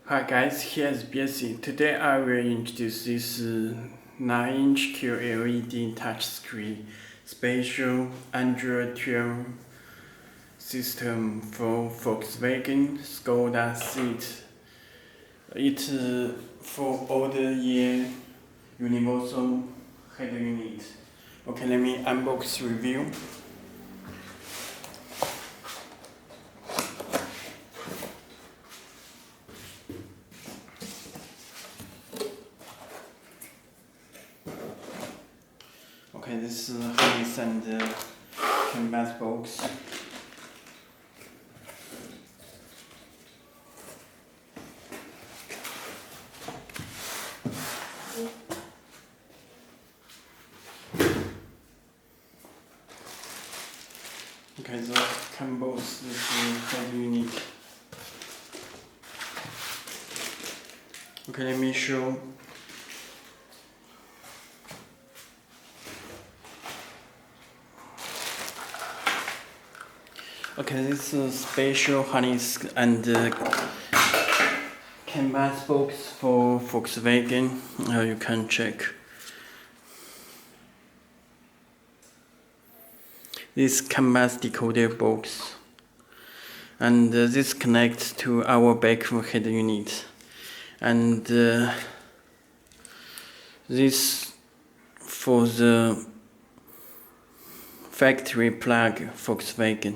Hi guys, here's Belsee. Today I will introduce this 9-inch QLED touchscreen spatial Android 12 system for Volkswagen Skoda seat. It's for older year universal head unit. Okay, let me unbox review. Okay, this is harness and canvas box. Okay, the combos this head unit. Okay, let me show. Okay, this is spatial harness and canvas box for Volkswagen. You can check. This canvas decoder box, and this connects to our back head unit, and this for the factory plug Volkswagen.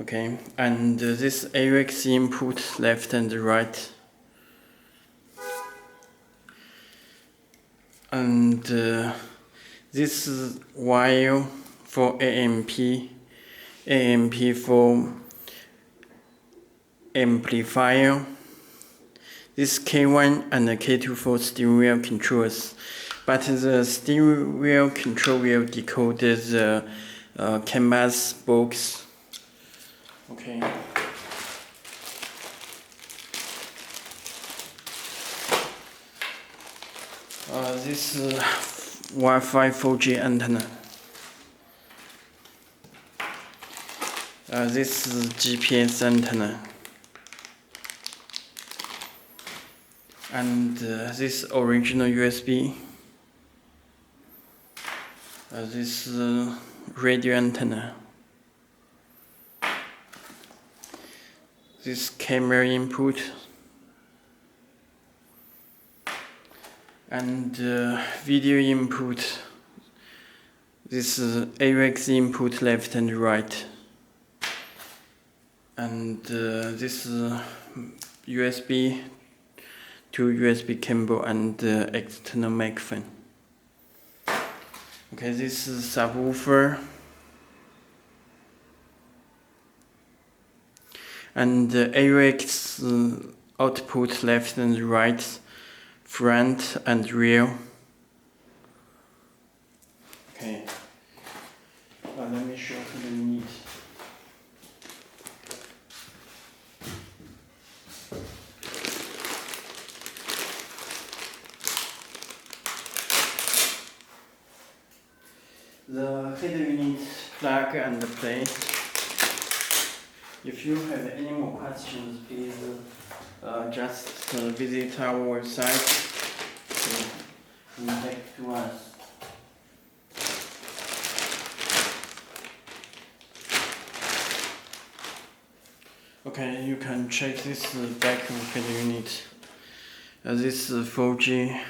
Okay, and this AUX input left and right, and this wire for AMP for amplifier, this K1 and the K2 for steering wheel controls, but the steering wheel control will decode the canvas box. Okay. This Wi-Fi 4G antenna. This is GPS antenna. And this original USB. This radio antenna. This camera input. And video input. This is AUX input left and right. And this is USB to USB cable and external microphone. Okay, this is subwoofer. And AUX output left and right, front and rear. Okay, let me show you the unit. The head unit plug and play. If you have any more questions, please just visit our website and contact to us. Okay, you can check this back head unit. This 4G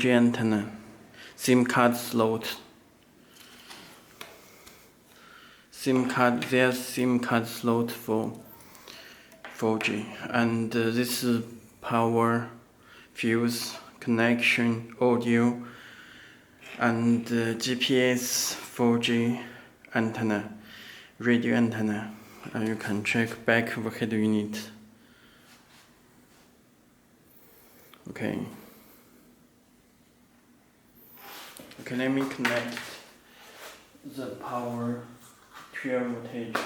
antenna, SIM card slot. There's SIM card slot for 4G, and this is power, fuse, connection, audio, and GPS 4G antenna, radio antenna. You can check back of head unit. Okay. Okay, let me connect the power 12 voltage.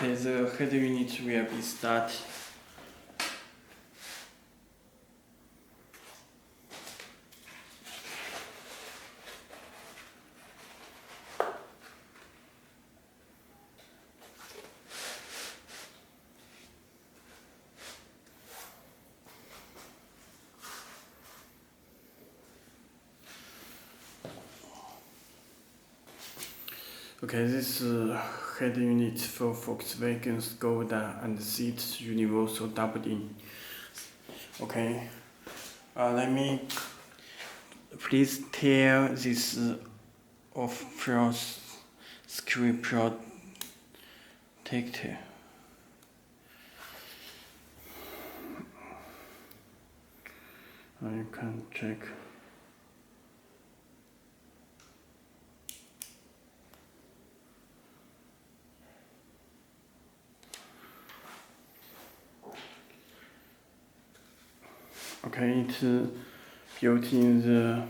Okay, the head unit will be started. Okay, this head unit for Volkswagen, Skoda, and seat universal double-in. Okay, let me please tear this off from screen protector. You can check. Okay, it's built in the.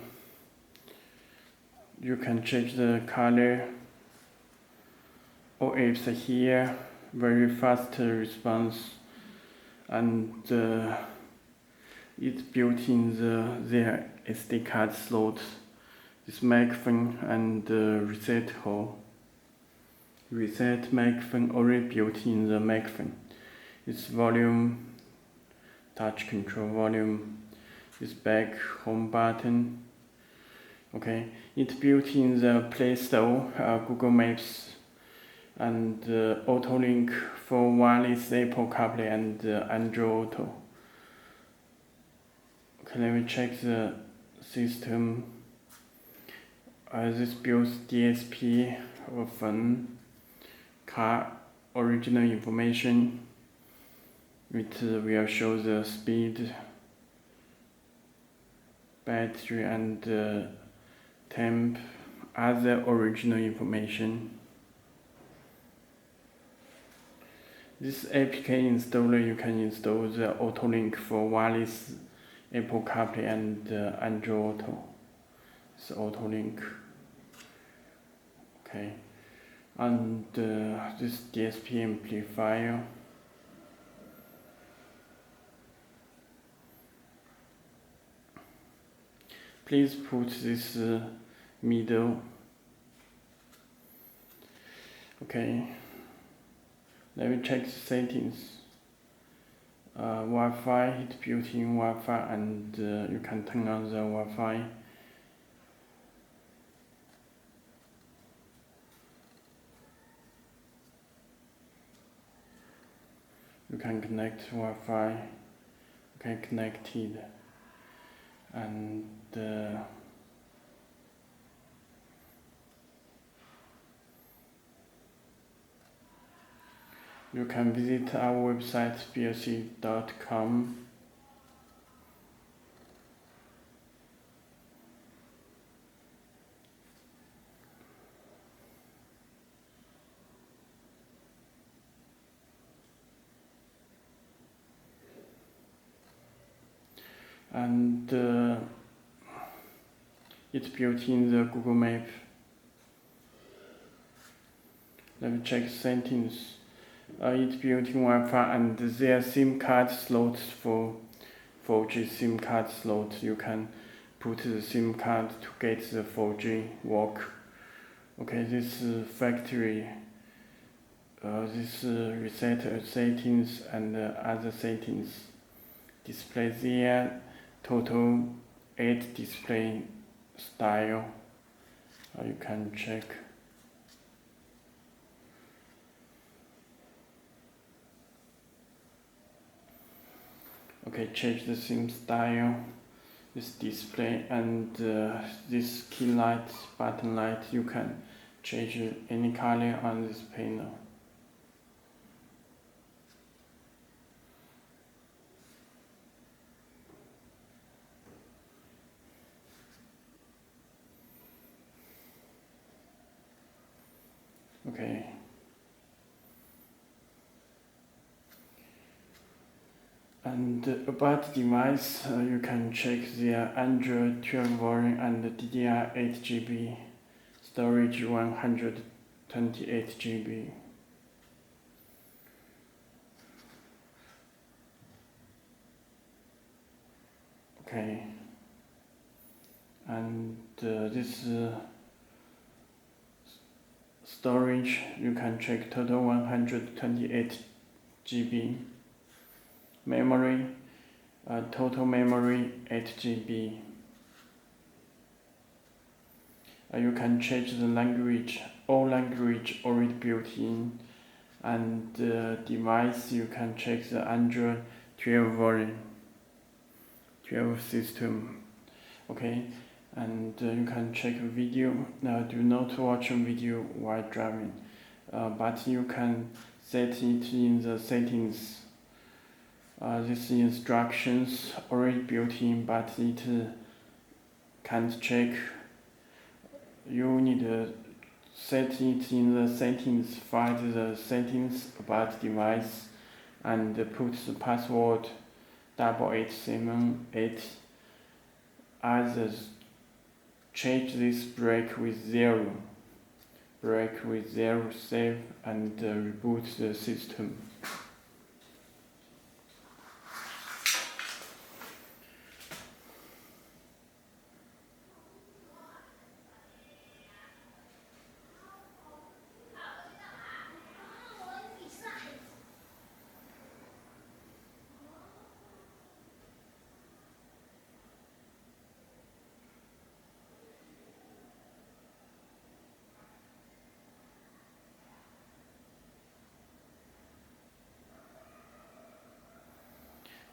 You can change the color. Or it's here, very fast response, and it's built in the SD card slot. This microphone and reset hole. Reset microphone already built in the microphone. It's volume, touch control volume. This back home button. Okay, it's built in the Play Store, Google Maps, and Auto-Link for wireless Apple CarPlay and Android Auto. Okay, let me check the system. This builds DSP of phone, car original information. It will show the speed, battery, and temp, other original information. This APK installer, you can install the Auto-Link for wireless Apple CarPlay and Android Auto. It's Auto-Link. Okay, and this DSP amplifier. Please put this middle. Okay. Let me check the settings. Wi-Fi, it's built-in Wi-Fi, and you can turn on the Wi-Fi. You can connect Wi-Fi. Okay, connected, and you can visit our website belsee.com. And it's built in the Google Map. Let me check settings. It's built-in Wi-Fi, and there are SIM card slots for 4G SIM card slot. You can put the SIM card to get the 4G work. Okay, this factory, this reset settings and other settings. Display there, total 8 display style. You can check. Okay, change the SIM style, this display, and this key light, button light. You can change any color on this panel. Okay. And about the device, you can check the Android 12 variant and the DDR 8GB, storage 128GB. Okay, and this storage, you can check total 128 GB. Memory, total memory 8 GB. You can change the language, all language already built in, and device you can check the Android 12 version, 12 system. Okay, and you can check video. Do not watch a video while driving, but you can set it in the settings. These instructions already built in, but it can't check. You need to set it in the settings, find the settings about device, and put the password 8878. Others change this break with 0. Break with 0, save, and reboot the system.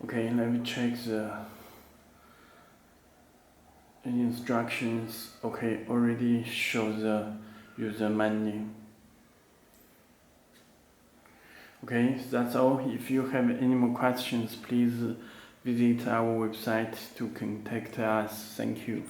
Okay, let me check the instructions. Okay, already show the user menu. Okay, that's all. If you have any more questions, please visit our website to contact us. Thank you.